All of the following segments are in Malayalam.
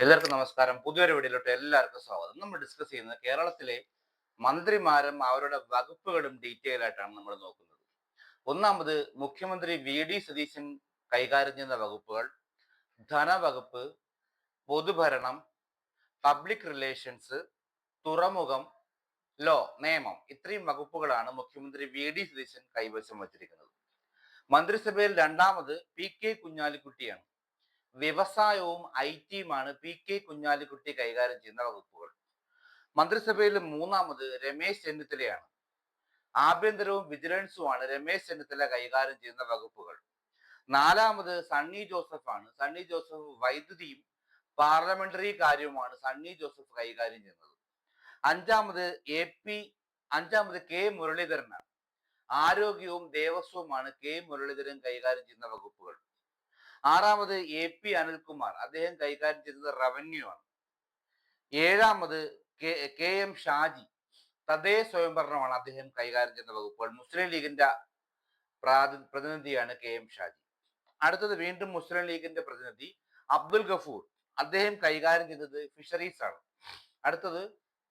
എല്ലാവർക്കും നമസ്കാരം. പുതിയൊരു വീഡിയോയിലോട്ട് എല്ലാവർക്കും സ്വാഗതം. നമ്മൾ ഡിസ്കസ് ചെയ്യുന്നത് കേരളത്തിലെ മന്ത്രിമാരും അവരുടെ വകുപ്പുകളും ഡീറ്റെയിൽ ആയിട്ടാണ് നമ്മൾ നോക്കുന്നത്. ഒന്നാമത് മുഖ്യമന്ത്രി വി സതീശൻ കൈകാര്യം ചെയ്യുന്ന വകുപ്പുകൾ ധനവകുപ്പ്, പൊതുഭരണം, പബ്ലിക് റിലേഷൻസ്, തുറമുഖം, നിയമം. ഇത്രയും വകുപ്പുകളാണ് മുഖ്യമന്ത്രി വി സതീശൻ കൈവശം വച്ചിരിക്കുന്നത്. മന്ത്രിസഭയിൽ രണ്ടാമത് പി കുഞ്ഞാലിക്കുട്ടിയാണ്. വ്യവസായവും ഐ.ടിയുമാണ് പി കുഞ്ഞാലിക്കുട്ടി കൈകാര്യം ചെയ്യുന്ന വകുപ്പുകൾ. മന്ത്രിസഭയിൽ മൂന്നാമത് രമേശ് ചെന്നിത്തലയാണ്. ആഭ്യന്തരവും വിജിലൻസുമാണ് രമേശ് ചെന്നിത്തല കൈകാര്യം ചെയ്യുന്ന വകുപ്പുകൾ. നാലാമത് സണ്ണി ജോസഫാണ്. സണ്ണി ജോസഫ് വൈദ്യുതിയും പാർലമെന്ററി കാര്യവുമാണ് സണ്ണി ജോസഫ് കൈകാര്യം ചെയ്യുന്നത്. അഞ്ചാമത് കെ മുരളീധരനാണ്. ആരോഗ്യവും ദേവസ്വവുമാണ് കെ മുരളീധരൻ കൈകാര്യം ചെയ്യുന്ന വകുപ്പുകൾ. ആറാമത് പി അനിൽകുമാർ, അദ്ദേഹം കൈകാര്യം ചെയ്യുന്നത് റവന്യൂ ആണ്. ഏഴാമത് എം ഷാജി, തദ്ദേശ സ്വയംഭരണമാണ് അദ്ദേഹം കൈകാര്യം ചെയ്യുന്ന വകുപ്പുകൾ. മുസ്ലിം ലീഗിന്റെ പ്രതിനിധിയാണ് എം ഷാജി. അടുത്തത് വീണ്ടും മുസ്ലിം ലീഗിന്റെ പ്രതിനിധി അബ്ദുൽ ഗഫൂർ, അദ്ദേഹം കൈകാര്യം ചെയ്യുന്നത് ഫിഷറീസ് ആണ്. അടുത്തത്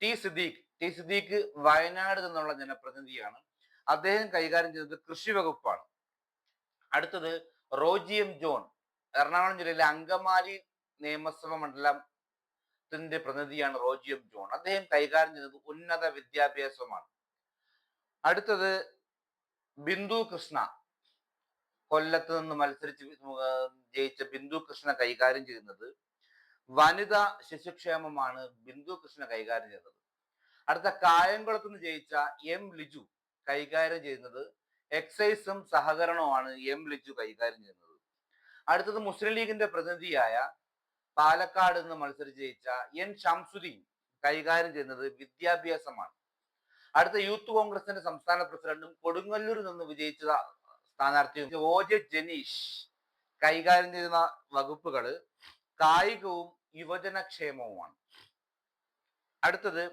ടി സിദ്ദീഖ് വയനാട് നിന്നുള്ള ജനപ്രതിനിധിയാണ്. അദ്ദേഹം കൈകാര്യം ചെയ്യുന്നത് കൃഷി വകുപ്പാണ്. അടുത്തത് റോജി എം ജോൺ, എറണാകുളം ജില്ലയിലെ അങ്കമാലി നിയമസഭ മണ്ഡലത്തിന്റെ പ്രതിനിധിയാണ് റോജി എം ജോൺ. അദ്ദേഹം കൈകാര്യം ചെയ്യുന്നത് ഉന്നത വിദ്യാഭ്യാസമാണ്. അടുത്തത് ബിന്ദു കൃഷ്ണ, കൊല്ലത്ത് നിന്ന് മത്സരിച്ച് ജയിച്ച ബിന്ദു കൃഷ്ണ കൈകാര്യം ചെയ്യുന്നത് വനിതാ ശിശുക്ഷേമമാണ്. ബിന്ദു കൃഷ്ണ കൈകാര്യം ചെയ്യുന്നത്. അടുത്ത കായംകുളത്ത് നിന്ന് ജയിച്ച എം ലിജു കൈകാര്യം ചെയ്യുന്നത് എക്സൈസും സഹകരണവുമാണ് ലിജു കൈകാര്യം ചെയ്യുന്നത്. അടുത്തത് മുസ്ലിം ലീഗിന്റെ പ്രതിനിധിയായ പാലക്കാട് നിന്ന് മത്സരിച്ച് ജയിച്ച ഷംസുദ്ദീൻ കൈകാര്യം ചെയ്യുന്നത് വിദ്യാഭ്യാസമാണ്. അടുത്ത യൂത്ത് കോൺഗ്രസിന്റെ സംസ്ഥാന പ്രസിഡന്റും കൊടുങ്ങല്ലൂരിൽ നിന്ന് വിജയിച്ച സ്ഥാനാർത്ഥിയും ജെ ജനീഷ് കൈകാര്യം ചെയ്യുന്ന വകുപ്പുകൾ കായികവും യുവജനക്ഷേമവുമാണ്. അടുത്തത്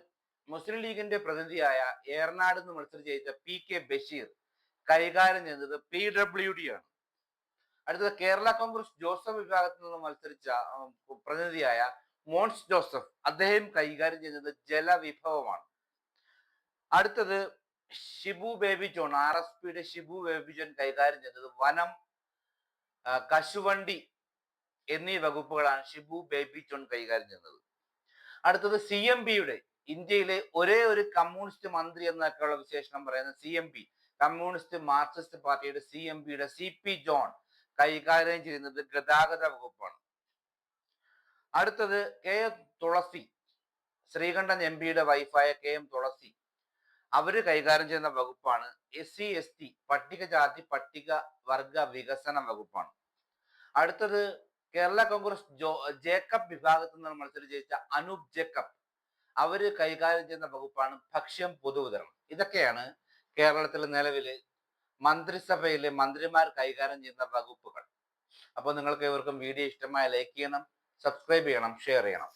മുസ്ലിം ലീഗിന്റെ പ്രതിനിധിയായ ഏറനാട് നിന്ന് മത്സരിച്ച് ജയിച്ച കെ ബഷീർ കൈകാര്യം ചെയ്യുന്നത് PWD ആണ്. അടുത്തത് കേരള കോൺഗ്രസ് ജോസഫ് വിഭാഗത്തിൽ നിന്ന് മത്സരിച്ച പ്രതിനിധിയായ മോൻസ് ജോസഫ്, അദ്ദേഹം കൈകാര്യം ചെയ്യുന്നത് ജലവിഭവമാണ്. അടുത്തത് ഷിബു ബേബി ജോൺ, RSPയുടെ ഷിബു ബേബി ജോൺ കൈകാര്യം ചെയ്യുന്നത് വനം, കശുവണ്ടി എന്നീ വകുപ്പുകളാണ് ഷിബു ബേബി ജോൺ കൈകാര്യം ചെയ്യുന്നത്. അടുത്തത് CMPയുടെ, ഇന്ത്യയിലെ ഒരേ ഒരു കമ്മ്യൂണിസ്റ്റ് മന്ത്രി എന്നൊക്കെയുള്ള വിശേഷണം പറയുന്ന CMP, കമ്മ്യൂണിസ്റ്റ് മാർക്സിസ്റ്റ് പാർട്ടിയുടെ CMPയുടെ CP ജോൺ കൈകാര്യം ചെയ്യുന്നത് ഗതാഗത വകുപ്പാണ്. അടുത്തത് തുളസി, ശ്രീകണ്ഠൻ MPയുടെ വൈഫായ എം തുളസി, അവര് കൈകാര്യം ചെയ്യുന്ന വകുപ്പാണ് SC/ST, പട്ടികജാതി പട്ടിക വർഗ വികസന വകുപ്പാണ്. അടുത്തത് കേരള കോൺഗ്രസ് ജേക്കബ് വിഭാഗത്തിൽ നിന്ന് മത്സരിച്ച് ജയിച്ച അനൂപ് ജേക്കബ്, അവര് കൈകാര്യം ചെയ്യുന്ന വകുപ്പാണ് ഭക്ഷ്യം പൊതുവിതരണം. ഇതൊക്കെയാണ് കേരളത്തിലെ നിലവില് മന്ത്രിസഭയിലെ മന്ത്രിമാർ കൈകാര്യം ചെയ്യുന്ന വകുപ്പുകൾ. അപ്പോൾ നിങ്ങൾക്ക് ഇവർക്കും വീഡിയോ ഇഷ്ടമായ ലൈക്ക് ചെയ്യണം, സബ്സ്ക്രൈബ് ചെയ്യണം, ഷെയർ ചെയ്യണം.